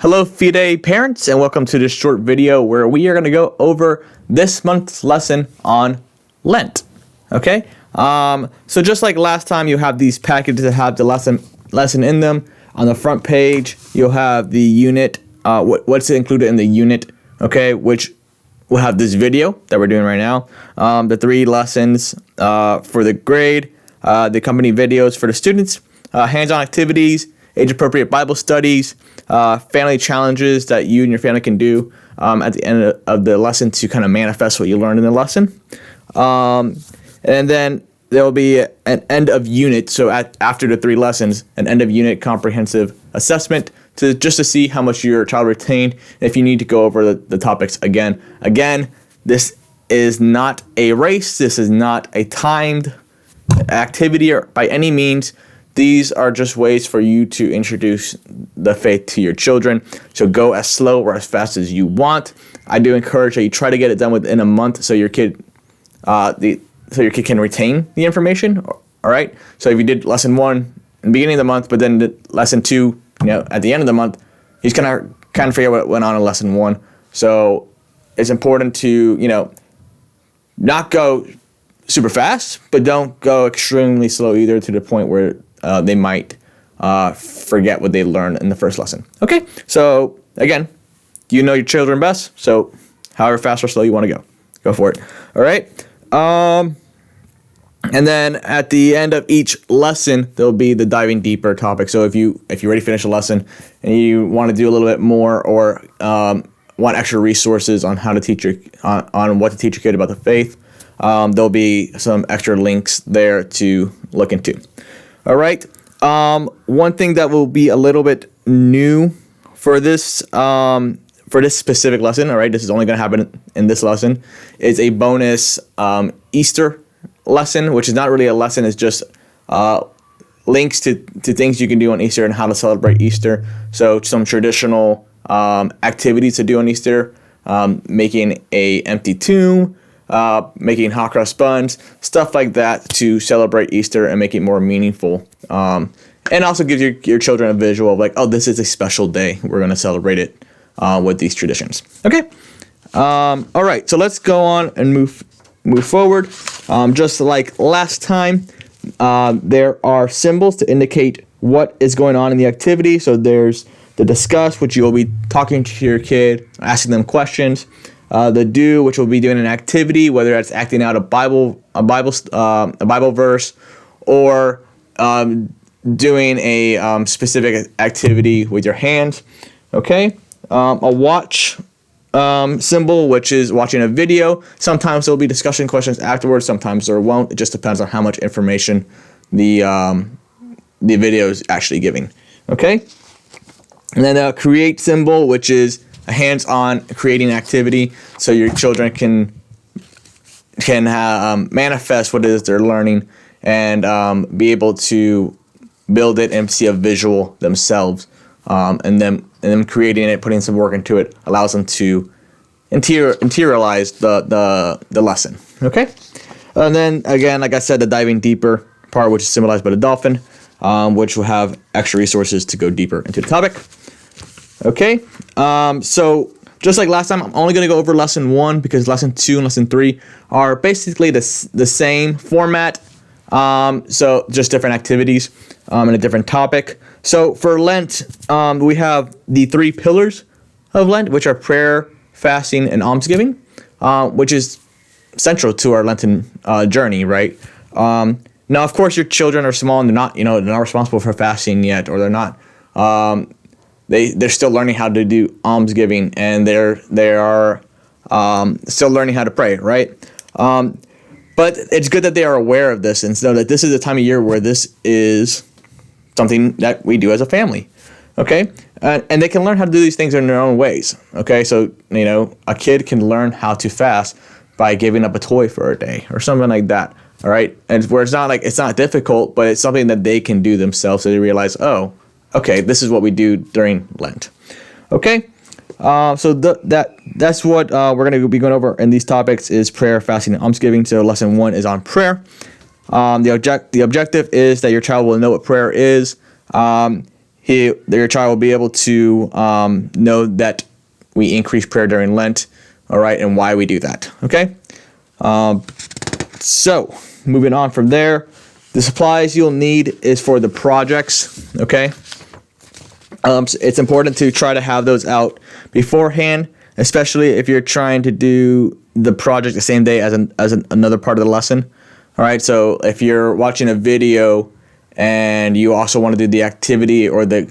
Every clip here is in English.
Hello Fide parents, and welcome to this short video where we are going to go over this month's lesson on Lent. Okay, so just like last time, you have these packages that have the lesson in them. On the front page, you'll have the unit, what's included in the unit, okay, which will have this video that we're doing right now, the 3 lessons for the grade, the accompanying videos for the students, hands-on activities, age-appropriate Bible studies, family challenges that you and your family can do at the end of the lesson to kind of manifest what you learned in the lesson. And then there will be an end of unit, so after the 3 lessons, an end of unit comprehensive assessment just to see how much your child retained, if you need to go over the topics again. Again, this is not a race, this is not a timed activity or by any means. These are just ways for you to introduce the faith to your children. So go as slow or as fast as you want. I do encourage that you try to get it done within a month so your kid can retain the information. All right. So if you did lesson 1 in the beginning of the month, but then lesson 2, at the end of the month, he's gonna kind of figure out what went on in lesson 1. So it's important to not go super fast, but don't go extremely slow either to the point where they might forget what they learned in the first lesson. Okay, so again, you know your children best, so however fast or slow you want to go for it. All right, and then at the end of each lesson, there'll be the diving deeper topic. So if you already finished a lesson and you want to do a little bit more or want extra resources on how to teach on what to teach your kid about the faith, there'll be some extra links there to look into. All right. One thing that will be a little bit new for this specific lesson, all right, this is only going to happen in this lesson, is a bonus Easter lesson, which is not really a lesson, it's just links to things you can do on Easter and how to celebrate Easter. So some traditional activities to do on Easter, making a empty tomb, making hot cross buns, stuff like that to celebrate Easter and make it more meaningful. And also gives your children a visual of like, oh, this is a special day. We're going to celebrate it with these traditions. Okay. All right. So let's go on and move forward. Just like last time, there are symbols to indicate what is going on in the activity. So there's the discuss, which you will be talking to your kid, asking them questions. The do, which will be doing an activity, whether it's acting out a Bible verse, or doing a specific activity with your hands. Okay, a watch symbol, which is watching a video. Sometimes there will be discussion questions afterwards. Sometimes there won't. It just depends on how much information the video is actually giving. Okay, and then a create symbol, which is a hands-on creating activity, so your children can manifest what it is they're learning and be able to build it and see a visual themselves. And them creating it, putting some work into it, allows them to interiorize the lesson. Okay, and then again, like I said, the diving deeper part, which is symbolized by the dolphin, which will have extra resources to go deeper into the topic. Okay, so just like last time, I'm only going to go over lesson 1 because lesson 2 and lesson 3 are basically the same format. So just different activities and a different topic. So for Lent, we have the 3 pillars of Lent, which are prayer, fasting, and almsgiving, which is central to our Lenten journey, right? Now, of course, your children are small and they're not responsible for fasting yet, or they're not. They're still learning how to do almsgiving, and they are still learning how to pray, right? But it's good that they are aware of this and so that this is a time of year where this is something that we do as a family, okay? And they can learn how to do these things in their own ways, okay? So, a kid can learn how to fast by giving up a toy for a day or something like that, all right? And where it's not difficult, but it's something that they can do themselves, so they realize, oh, okay, this is what we do during Lent. Okay, so that's what we're going to be going over in these topics is prayer, fasting, and almsgiving. So lesson 1 is on prayer. The objective is that your child will know what prayer is. your child will be able to know that we increase prayer during Lent, all right, and why we do that, okay? So, moving on from there, the supplies you'll need is for the projects, okay? So it's important to try to have those out beforehand, especially if you're trying to do the project the same day as another part of the lesson. All right, so if you're watching a video and you also want to do the activity or the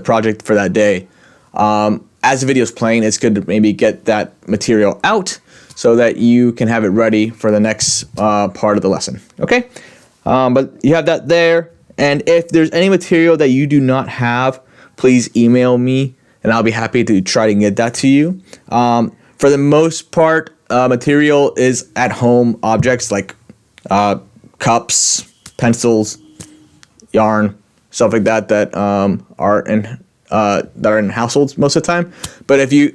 project for that day, as the video is playing, it's good to maybe get that material out so that you can have it ready for the next part of the lesson. Okay, but you have that there. And if there's any material that you do not have, please email me, and I'll be happy to try to get that to you. For the most part, material is at-home objects like cups, pencils, yarn, stuff like that are in households most of the time. But if you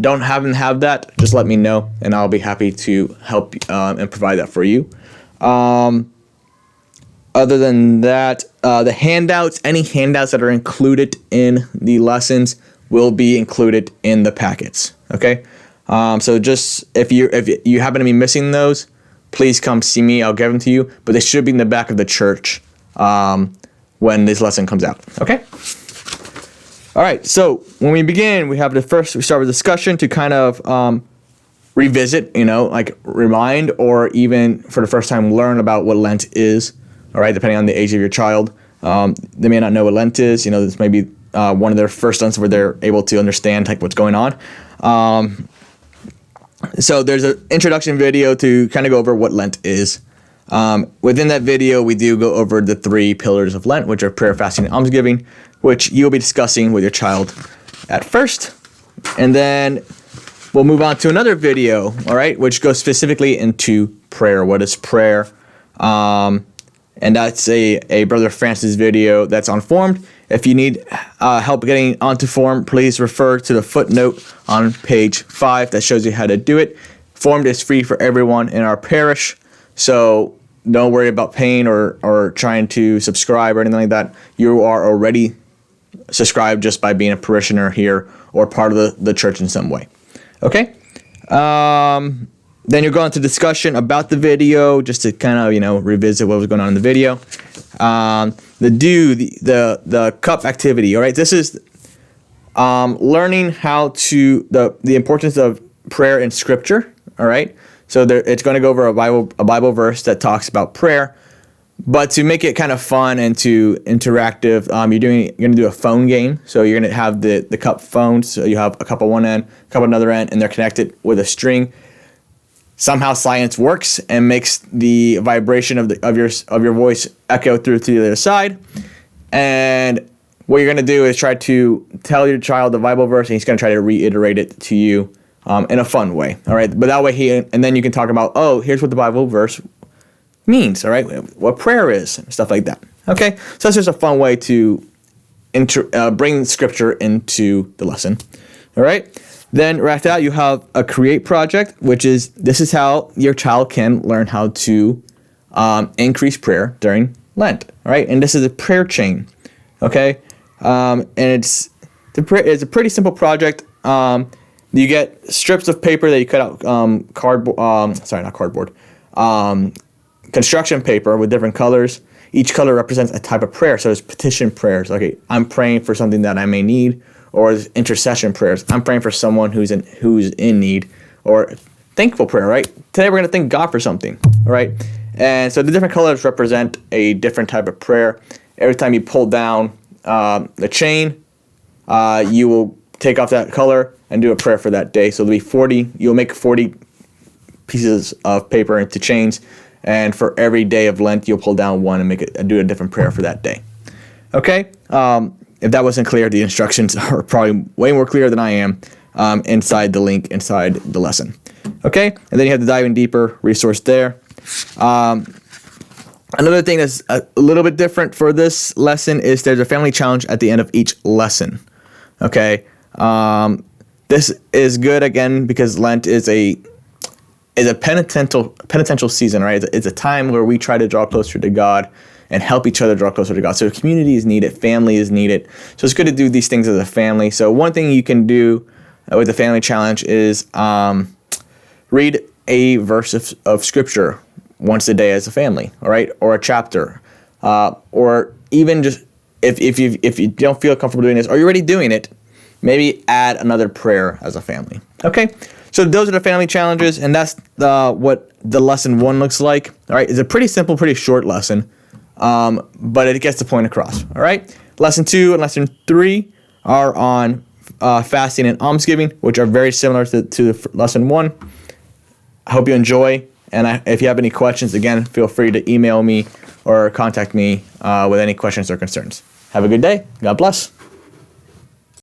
don't have that, just let me know, and I'll be happy to help and provide that for you. Other than that, the handouts, any handouts that are included in the lessons will be included in the packets. Okay, so just if you happen to be missing those, please come see me. I'll give them to you, but they should be in the back of the church when this lesson comes out. Okay. All right. So when we begin, we start with discussion to kind of revisit, like remind, or even for the first time learn about what Lent is. All right, depending on the age of your child. They may not know what Lent is. This may be one of their first Lents where they're able to understand what's going on. So there's an introduction video to kind of go over what Lent is. Within that video, we do go over the 3 pillars of Lent, which are prayer, fasting, and almsgiving, which you'll be discussing with your child at first. And then we'll move on to another video, all right, which goes specifically into prayer. What is prayer? And that's a Brother Francis video that's on Formed. If you need help getting onto Formed, please refer to the footnote on page 5 that shows you how to do it. Formed is free for everyone in our parish, so don't worry about paying or trying to subscribe or anything like that. You are already subscribed just by being a parishioner here or part of the church in some way. Okay? Then you'll go into discussion about the video, just to kind of, revisit what was going on in the video. The cup activity, all right? This is learning how to, the importance of prayer in Scripture, all right? So it's going to go over a Bible verse that talks about prayer, but to make it kind of fun and to interactive, you're going to do a phone game. So you're going to have the cup phones. So you have a cup on one end, a cup on another end, and they're connected with a string. Somehow science works and makes the vibration of your voice echo through to the other side. And what you're going to do is try to tell your child the Bible verse, and he's going to try to reiterate it to you in a fun way. All right, but that way and then you can talk about, here's what the Bible verse means. All right, what prayer is, and stuff like that. Okay, so that's just a fun way to bring Scripture into the lesson. All right. Then right after that, you have a create project, this is how your child can learn how to increase prayer during Lent, all right? And this is a prayer chain, okay? And it's a pretty simple project. You get strips of paper that you cut out, construction paper with different colors. Each color represents a type of prayer. So there's petition prayers. Okay, I'm praying for something that I may need. Or intercession prayers. I'm praying for someone who's in need. Or thankful prayer, right? Today we're going to thank God for something, all right? And so the different colors represent a different type of prayer. Every time you pull down the chain, you will take off that color and do a prayer for that day. So you'll make 40 pieces of paper into chains, and for every day of Lent, you'll pull down one and do a different prayer for that day. Okay? If that wasn't clear, the instructions are probably way more clear than I am inside the link inside the lesson. Okay? And then you have the diving deeper resource there. Another thing that's a little bit different for this lesson is there's a family challenge at the end of each lesson. Okay? This is good, again, because Lent is a penitential season, right? It's a time where we try to draw closer to God and help each other draw closer to God. So community is needed, family is needed. So it's good to do these things as a family. So one thing you can do with the family challenge is read a verse of scripture once a day as a family, all right, or a chapter, or even just if you don't feel comfortable doing this, or you're already doing it, maybe add another prayer as a family. Okay, so those are the family challenges, and that's what the lesson 1 looks like. All right, it's a pretty simple, pretty short lesson, but it gets the point across. All right, lesson 2 and lesson 3 are on fasting and almsgiving, which are very similar to lesson 1. I hope you enjoy, and if you have any questions, again, feel free to email me or contact me with any questions or concerns. Have a good day. God bless.